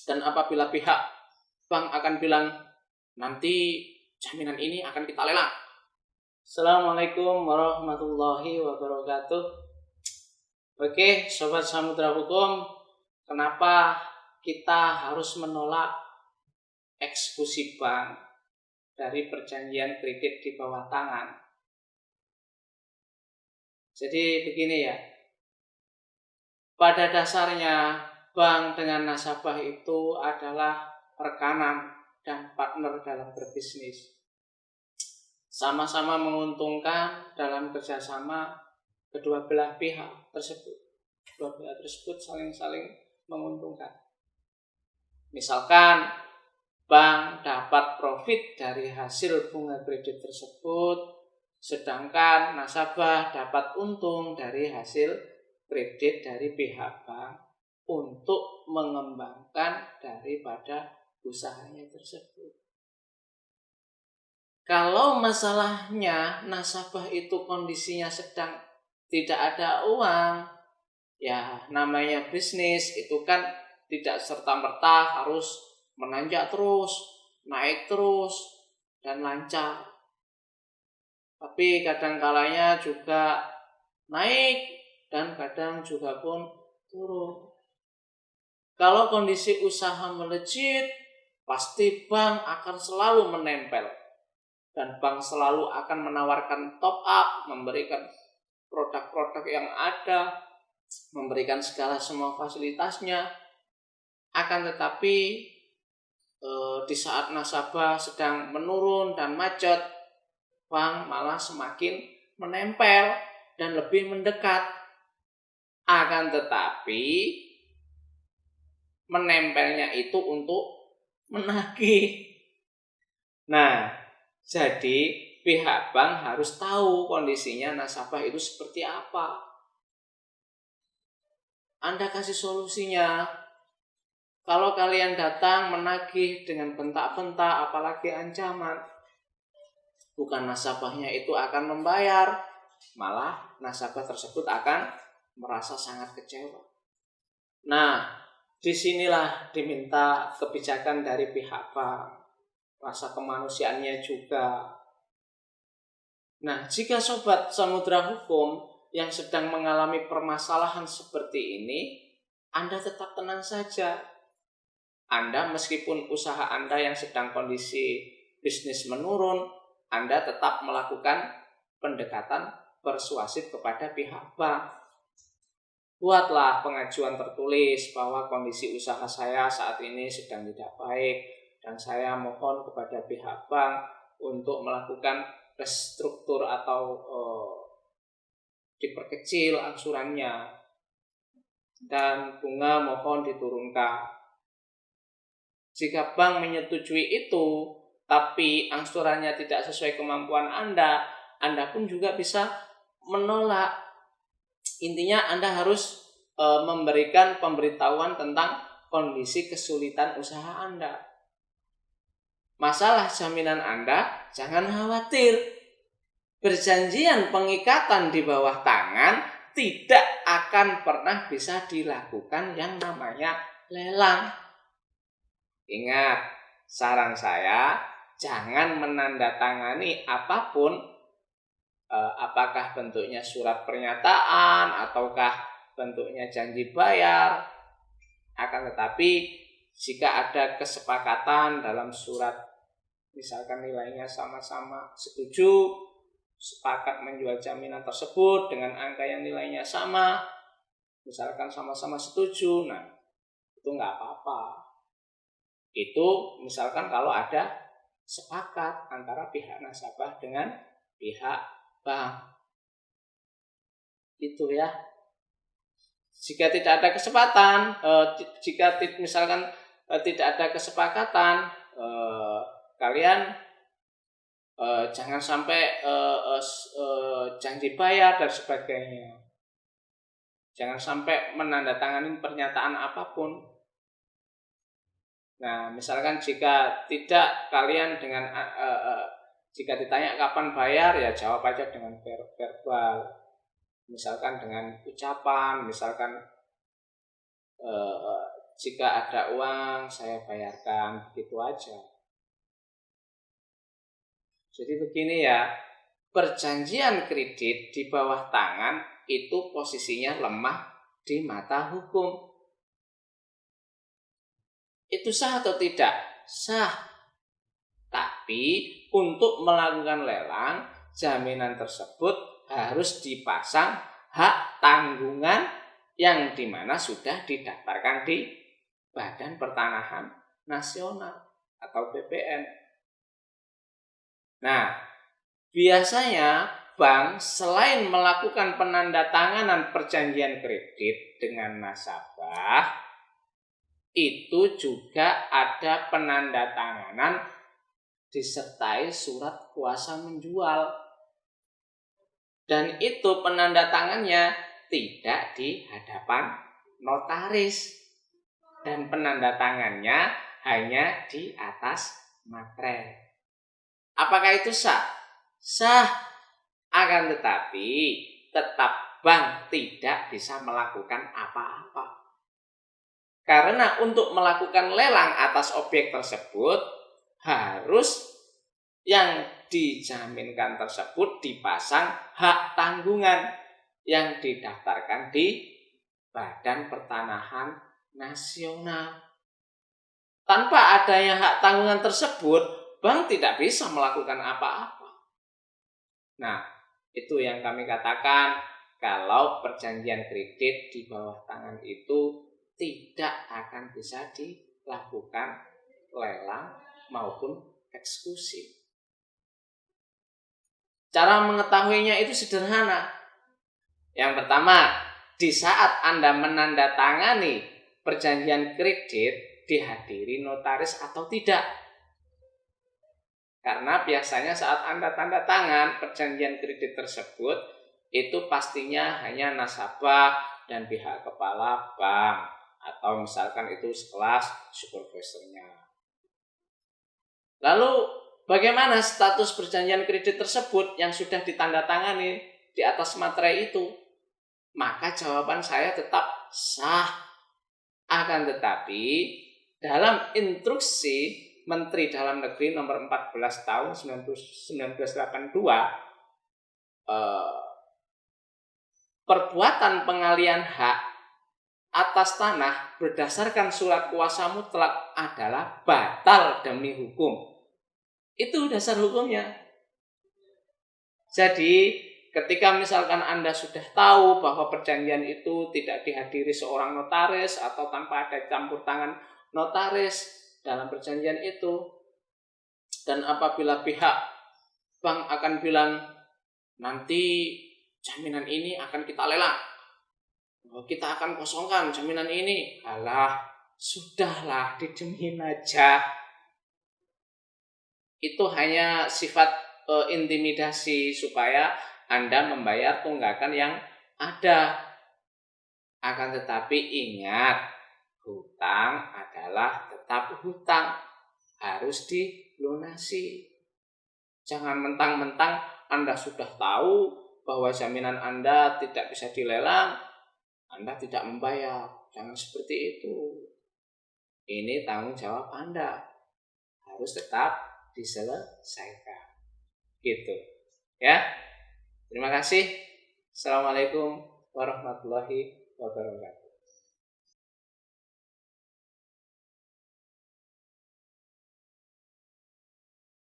Dan apabila pihak bank akan bilang, nanti jaminan ini akan kita lelang. Assalamualaikum warahmatullahi wabarakatuh. Oke, Sobat Samudra Hukum, kenapa kita harus menolak eksekusi bank dari perjanjian kredit di bawah tangan? Jadi begini ya, pada dasarnya bank dengan nasabah itu adalah rekanan dan partner dalam berbisnis. Sama-sama menguntungkan dalam kerjasama kedua belah pihak tersebut. Kedua belah tersebut saling-saling menguntungkan. Misalkan bank dapat profit dari hasil bunga kredit tersebut, sedangkan nasabah dapat untung dari hasil kredit dari pihak bank untuk mengembangkan daripada usahanya tersebut. Kalau masalahnya nasabah itu kondisinya sedang tidak ada uang, ya namanya bisnis itu kan tidak serta-merta harus menanjak terus, naik terus, dan lancar. Tapi kadang kalanya juga naik dan kadang juga pun turun. Kalau kondisi usaha melejit, pasti bank akan selalu menempel. Dan bank selalu akan menawarkan top up, memberikan produk-produk yang ada, memberikan segala semua fasilitasnya. Akan tetapi di saat nasabah sedang menurun dan macet, bank malah semakin menempel dan lebih mendekat. Akan tetapi menempelnya itu untuk menagih. Nah, jadi pihak bank harus tahu kondisinya nasabah itu seperti apa. Anda kasih solusinya. Kalau kalian datang menagih dengan bentak-bentak, apalagi ancaman, bukan nasabahnya itu akan membayar, malah nasabah tersebut akan merasa sangat kecewa. Nah, disinilah diminta kebijakan dari pihak bank, rasa kemanusiaannya juga. Nah, jika Sobat Samudra Hukum yang sedang mengalami permasalahan seperti ini, Anda tetap tenang saja. Anda meskipun usaha Anda yang sedang kondisi bisnis menurun, Anda tetap melakukan pendekatan persuasif kepada pihak bank. Buatlah pengajuan tertulis bahwa kondisi usaha saya saat ini sedang tidak baik dan saya mohon kepada pihak bank untuk melakukan restruktur atau diperkecil angsurannya dan bunga mohon diturunkan. Jika bank menyetujui itu, tapi angsurannya tidak sesuai kemampuan Anda pun juga bisa menolak. Intinya Anda harus memberikan pemberitahuan tentang kondisi kesulitan usaha Anda. Masalah jaminan Anda, jangan khawatir. Perjanjian pengikatan di bawah tangan tidak akan pernah bisa dilakukan yang namanya lelang. Ingat, saran saya, jangan menandatangani apapun, apakah bentuknya surat pernyataan ataukah bentuknya janji bayar. Akan tetapi jika ada kesepakatan dalam surat, misalkan nilainya sama-sama setuju, sepakat menjual jaminan tersebut dengan angka yang nilainya sama, misalkan sama-sama setuju, nah itu nggak apa-apa. Itu misalkan kalau ada sepakat antara pihak nasabah dengan pihak bank. Itu ya. Jika tidak ada kesempatan, jika misalkan tidak ada kesepakatan, kalian jangan sampai janji bayar dan sebagainya. Jangan sampai menandatangani pernyataan apapun. Nah, misalkan jika tidak kalian dengan jika ditanya kapan bayar, ya jawab aja dengan verbal. Misalkan dengan ucapan, misalkan jika ada uang saya bayarkan, begitu aja. Jadi begini ya, perjanjian kredit di bawah tangan itu posisinya lemah di mata hukum. Itu sah atau tidak? Sah. Tapi untuk melakukan lelang, jaminan tersebut harus dipasang hak tanggungan yang dimana sudah didaftarkan di Badan Pertanahan Nasional atau BPN. Nah, biasanya bank selain melakukan penandatanganan perjanjian kredit dengan nasabah, itu juga ada penandatanganan disertai surat kuasa menjual. Dan itu penandatangannya tidak di hadapan notaris. Dan penandatangannya hanya di atas materai. Apakah itu sah? Sah. Akan tetapi tetap bank tidak bisa melakukan apa-apa. Karena untuk melakukan lelang atas objek tersebut harus yang dijaminkan tersebut dipasang hak tanggungan yang didaftarkan di Badan Pertanahan Nasional. Tanpa adanya hak tanggungan tersebut, bank tidak bisa melakukan apa-apa. Nah, itu yang kami katakan kalau perjanjian kredit di bawah tangan itu tidak akan bisa dilakukan lelang maupun eksekusi. Cara mengetahuinya itu sederhana. Yang pertama, di saat Anda menandatangani perjanjian kredit, dihadiri notaris atau tidak. Karena biasanya saat Anda tanda tangan perjanjian kredit tersebut, itu pastinya hanya nasabah dan pihak kepala bank. Atau misalkan itu sekelas supervisornya. Lalu bagaimana status perjanjian kredit tersebut yang sudah ditandatangani di atas materai itu? Maka jawaban saya tetap sah. Akan tetapi dalam instruksi Menteri Dalam Negeri nomor 14 tahun 1982, perbuatan pengalian hak atas tanah berdasarkan surat kuasa mutlak adalah batal demi hukum. Itu dasar hukumnya. Jadi ketika misalkan Anda sudah tahu bahwa perjanjian itu tidak dihadiri seorang notaris atau tanpa ada campur tangan notaris dalam perjanjian itu, dan apabila pihak bank akan bilang nanti jaminan ini akan kita lelang, kita akan kosongkan jaminan ini. Alah, sudahlah, dijamin aja. Itu hanya sifat intimidasi supaya Anda membayar tunggakan yang ada. Akan tetapi ingat, hutang adalah tetap hutang, harus dilunasi. Jangan mentang-mentang Anda sudah tahu bahwa jaminan Anda tidak bisa dilelang, Anda tidak membayar. Jangan seperti itu. Ini tanggung jawab Anda. Harus tetap diselesaikan. Gitu. Ya. Terima kasih. Assalamualaikum warahmatullahi wabarakatuh.